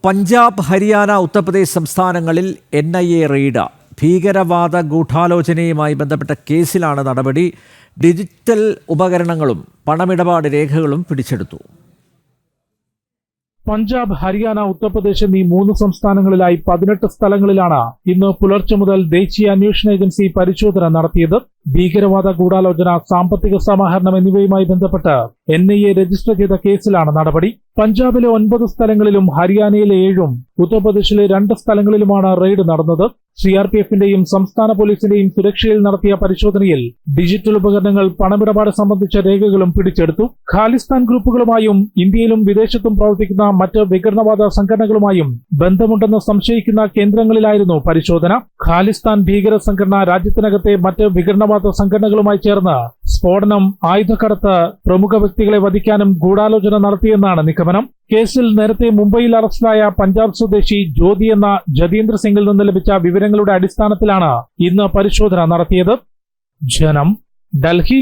പഞ്ചാബ്, ഹരിയാന, ഉത്തർപ്രദേശ് സംസ്ഥാനങ്ങളിൽ NIA raid. ഭീകരവാദ ഗൂഢാലോചനയുമായി ബന്ധപ്പെട്ട കേസിലാണ് നടപടി. ഡിജിറ്റൽ ഉപകരണങ്ങളും പണമിടപാട് രേഖകളും പിടിച്ചെടുത്തു. പഞ്ചാബ്, ഹരിയാന, ഉത്തർപ്രദേശ് എന്നീ 3 സംസ്ഥാനങ്ങളിലായി 18 സ്ഥലങ്ങളിലാണ് ഇന്ന് പുലർച്ചെ മുതൽ ദേശീയ അന്വേഷണ ഏജൻസി പരിശോധന നടത്തിയത്. ഭീകരവാദ ഗൂഢാലോചന, സാമ്പത്തിക സമാഹരണം എന്നിവയുമായി ബന്ധപ്പെട്ട് NIA രജിസ്റ്റർ ചെയ്ത കേസിലാണ് നടപടി. പഞ്ചാബിലെ 9 സ്ഥലങ്ങളിലും ഹരിയാനയിലെ 7ഉം ഉത്തർപ്രദേശിലെ 2 സ്ഥലങ്ങളിലുമാണ് റെയ്ഡ് നടന്നത്. CRPFന്റെയും സംസ്ഥാന പോലീസിന്റെയും സുരക്ഷയിൽ നടത്തിയ പരിശോധനയിൽ ഡിജിറ്റൽ ഉപകരണങ്ങൾ, പണമിടപാട് സംബന്ധിച്ച രേഖകളും പിടിച്ചെടുത്തു. ഖാലിസ്ഥാൻ ഗ്രൂപ്പുകളുമായും ഇന്ത്യയിലും വിദേശത്തും പ്രവർത്തിക്കുന്ന മറ്റ് വിഘടനവാദ സംഘടനകളുമായും ബന്ധമുണ്ടെന്ന് സംശയിക്കുന്ന കേന്ദ്രങ്ങളിലായിരുന്നു പരിശോധന. ഖാലിസ്ഥാൻ ഭീകര സംഘടന രാജ്യത്തിനകത്തെ മറ്റ് വിഘടനവാദ സംഘടനകളുമായി ചേർന്ന് സ്ഫോടനം, ആയുധക്കടത്ത്, പ്രമുഖ വ്യക്തികളെ വധിക്കാനും ഗൂഢാലോചന നടത്തിയെന്നാണ് നിഗമനം. കേസിൽ നേരത്തെ മുംബൈയിൽ അറസ്റ്റിലായ പഞ്ചാബ് സ്വദേശി ജ്യോതി എന്ന ജതീന്ദ്ര സിംഗിൽ നിന്ന് ലഭിച്ച വിവരങ്ങളുടെ അടിസ്ഥാനത്തിലാണ് ഇന്ന് പരിശോധന നടത്തിയത്. ജനം, ഡൽഹി.